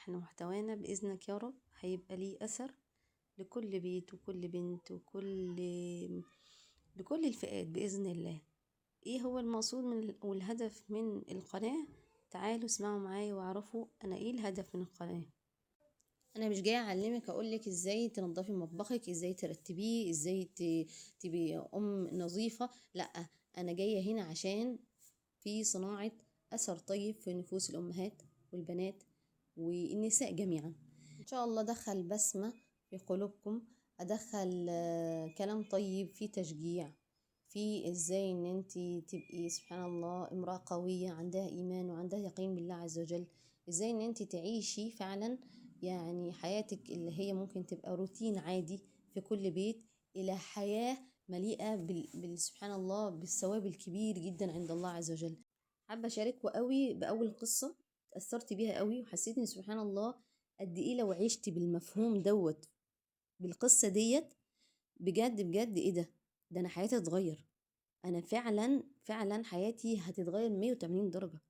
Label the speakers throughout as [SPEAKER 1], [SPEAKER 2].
[SPEAKER 1] احنا محتوانا بإذنك يا رب هيبقى ليه أثر لكل بيت وكل بنت لكل الفئات بإذن الله. ايه هو المقصود والهدف من القناة؟ تعالوا اسمعوا معايا واعرفوا انا ايه الهدف من القناة. انا مش جايه اعلمك اقولك ازاي تنظفي مطبخك، ازاي ترتبيه، ازاي تبقي نظيفة، لا، انا جايه هنا عشان في صناعة اثر طيب في نفوس الامهات والبنات والنساء جميعا. ان شاء الله ادخل بسمة في قلوبكم، ادخل كلام طيب في تشجيع، في ازاي ان انت تبقي سبحان الله امرأة قوية عندها ايمان وعندها يقين بالله عز وجل، ازاي ان انت تعيشي فعلا يعني حياتك اللي هي ممكن تبقى روتين عادي في كل بيت الى حياة مليئة سبحان الله بالثواب الكبير جدا عند الله عز وجل. حابة اشارككم قوي باول قصة اتأثرت بيها قوي وحسيت ان سبحان الله قد ايه لو عشت بالمفهوم دوت بالقصة ديت بجد بجد ايه ده انا حياتي هتتغير، انا فعلا فعلا حياتي هتتغير 180 درجة.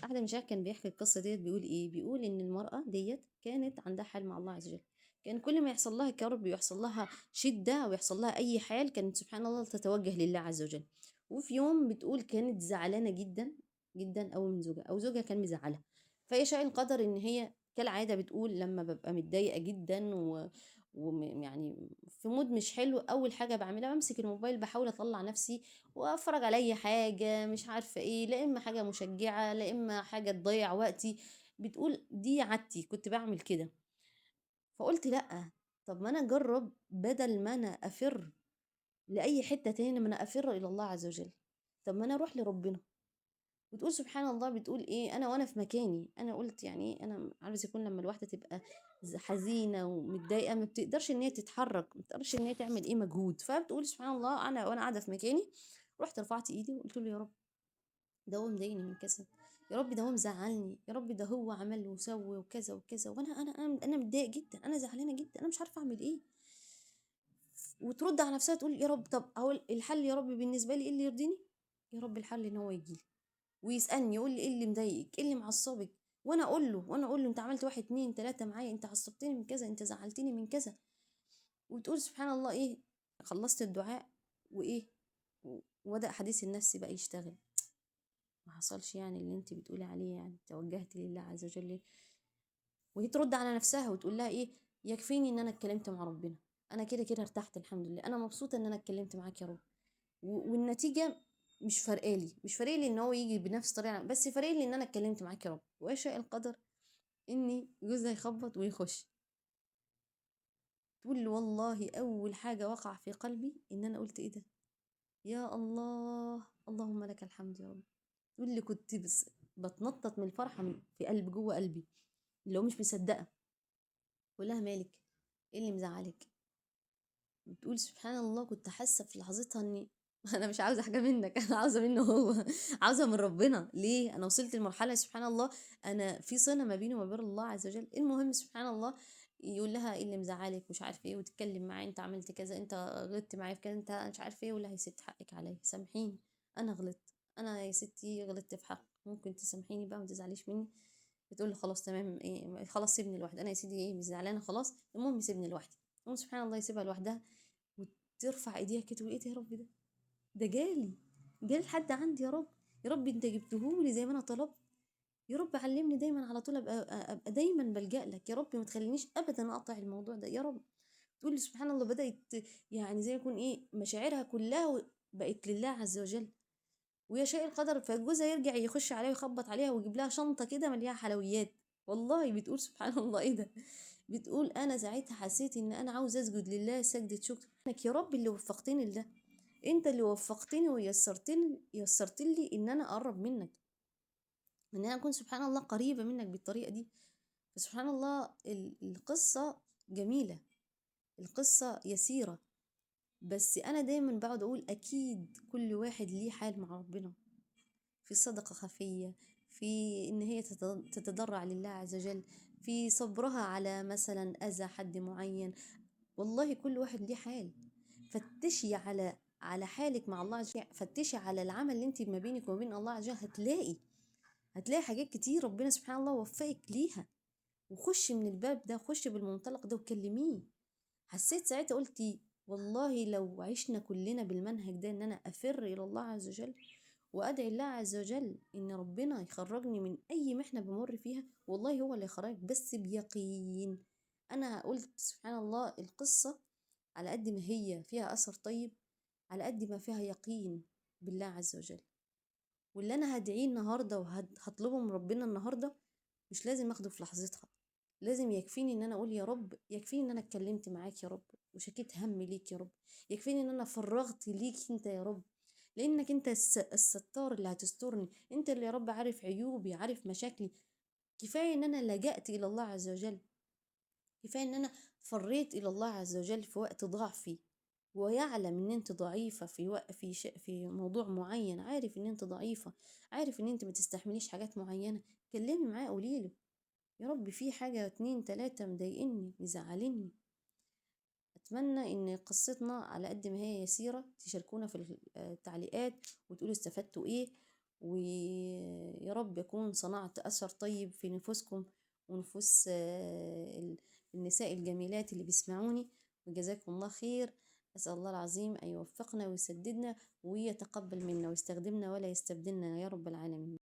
[SPEAKER 1] احد المشايخ كان بيحكي القصة ديت، بيقول ايه؟ بيقول ان المرأة ديت كانت عندها حال مع الله عز وجل، كان كل ما يحصل لها كرب ويحصل لها شدة او يحصل لها اي حال كانت سبحان الله تتوجه لله عز وجل. وفي يوم بتقول كانت زعلانة جدا جدا أوي من زوجها، او زوجها كان مزعلها، فيشاء القدر ان هي كالعادة بتقول لما ببقى متضايقة جدا ويعني في مود مش حلو، اول حاجه بعملها بمسك الموبايل بحاول اطلع نفسي واتفرج على اي حاجه مش عارفه ايه، لا اما حاجه مشجعه لا اما حاجه تضيع وقتي. بتقول دي عادتي كنت بعمل كده. فقلت لا، طب ما انا اجرب بدل ما انا افر لاي حته تاني، ما انا افر الى الله عز وجل، طب ما انا اروح لربنا. بتقول سبحان الله بتقول ايه، انا وانا في مكاني انا قلت يعني ايه، انا عاوز يكون لما الواحده تبقى حزينه ومتضايقه ما بتقدرش ان هي تتحرك، ما بتقدرش ان هي تعمل ايه مجهود، فبتقول سبحان الله انا وانا قاعده في مكاني رحت رفعت ايدي وقلت له يا رب ده هو مضايقني من كذا، يا رب ده هو مزعلني، يا رب ده هو عمل وسوى وكذا وكذا، وانا انا متضايق جدا، انا زعلانه جدا، انا مش عارفه اعمل ايه. وترد على نفسها تقول يا رب طب اقول الحل يا رب بالنسبه لي ايه اللي يرضيني؟ يا رب الحل ان هو يجي ويسألني يقول لي ايه اللي مضايقك، ايه اللي معصبك، وانا اقول له انت عملت واحد اتنين تلاتة معايا، انت عصبتني من كذا، انت زعلتني من كذا. وتقول سبحان الله ايه، خلصت الدعاء وايه وبدأ حديث النفس بقى يشتغل، ما حصلش يعني اللي انت بتقولي عليه، يعني توجهت لله عز وجل. وهي ترد على نفسها وتقول لها ايه، يكفيني ان انا اتكلمت مع ربنا، انا كده كده ارتحت الحمد لله، انا مبسوطه ان انا اتكلمت معاك يا رب. والنتيجه مش فارقالي ان هو يجي بنفس الطريقه، بس فارقلي ان انا اتكلمت معاك يا رب. ويشاء القدر اني جوزها يخبط ويخش، تقول لي والله اول حاجه وقع في قلبي ان انا قلت ايه ده، يا الله اللهم لك الحمد يا رب. تقول لي كنت بس بتنطط من الفرحه في قلب جوه قلبي، اللي هو مش مصدقه. بقول لها مالك، ايه اللي مزعلك؟ بتقول سبحان الله كنت حاسه في لحظتها اني انا مش عاوزه حاجه منك، انا عاوزه منه هو، عاوزه من ربنا. ليه؟ انا وصلت لمرحله سبحان الله انا في صله ما بيني وما بين الله عز وجل. المهم سبحان الله يقول لها ايه اللي مزعلك مش عارف ايه، وتتكلم معاه انت عملت كذا، انت غلطت معايا في كذا، انت مش عارف ايه، يقول لها يا ست حقك عليا سامحيني، انا غلطت، انا يا ستي غلطت في حق، ممكن تسامحيني بقى ما تزعليش مني. بتقول له خلاص تمام، ايه خلاص سيبني لوحدي، انا يا سيدي ايه مش زعلانه خلاص، المهم سيبني لوحدي. المهم سبحان الله يسيبها لوحدها وترفع ايديها كده وتقول ايه ده يا رب، ده جالي لحد عندي، يا رب يا رب انت جبتهولي زي ما انا طلبت، يا رب علمني دايما على طول ابقى دايما بلجأ لك يا رب، ما تخلينيش ابدا اقطع الموضوع ده يا رب. تقول لي سبحان الله بدأت يعني زي يكون ايه مشاعرها كلها بقت لله عز وجل. ويشاء القدر فجوزها يرجع يخش عليها ويخبط عليها ويجيب لها شنطة كده مليانة حلويات. والله بتقول سبحان الله ايه ده، بتقول انا ساعتها حسيت ان انا عاوز اسجد لله سجدة شكر، انك يا رب اللي وفقتني لده، انت اللي وفقتني يسرت لي ان انا اقرب منك، ان انا اكون سبحان الله قريبة منك بالطريقة دي. فسبحان الله القصة جميلة، القصة يسيرة، بس انا دايما بقعد اقول اكيد كل واحد ليه حال مع ربنا، في صدقة خفية، في ان هي تتضرع لله عز وجل، في صبرها على مثلا اذى حد معين. والله كل واحد ليه حال، فتشي على حالك مع الله عز وجل، فتشي على العمل اللي انت ما بينك وما بين الله عز وجل، هتلاقي حاجات كتير ربنا سبحان الله وفقك ليها. وخشي من الباب ده، خشي بالمنطلق ده وكلميه. حسيت ساعتها قلت والله لو عشنا كلنا بالمنهج ده، ان انا افر الى الله عز وجل وادعي الله عز وجل ان ربنا يخرجني من اي محنه بمر فيها، والله هو اللي يخرجك بس بيقين. انا قلت سبحان الله القصه على قد ما هي فيها اثر طيب، على قد ما فيها يقين بالله عز وجل. واللي انا هدعيه النهارده وهطلبه من ربنا النهارده مش لازم اخده في لحظتها، لازم يكفيني ان انا اقول يا رب، يكفيني ان انا اتكلمت معاك يا رب وشكيت همي ليك يا رب، يكفيني ان انا فرغت ليك انت يا رب، لانك انت الستار اللي هتسترني، انت اللي يا رب عارف عيوبي، عارف مشاكلي. كفايه ان انا لجأت الى الله عز وجل، كفايه ان انا فريت الى الله عز وجل في وقت ضعفي، ويعلم ان انت ضعيفه في وقت في موضوع معين، عارف ان انت ضعيفه، عارف ان انت ما تستحمليش حاجات معينه. كلمي معاه قولي له يا رب في حاجة اتنين تلاتة مضايقني مزعلني. أتمنى إن قصتنا على قد ما هي يسيرة تشاركونا في التعليقات وتقولوا استفدتوا إيه، ويا رب يكون صنعت أثر طيب في نفوسكم ونفوس النساء الجميلات اللي بيسمعوني. وجزاكم الله خير. أسأل الله العظيم أن يوفقنا ويسددنا ويتقبل منا ويستخدمنا ولا يستبدلنا يا رب العالمين.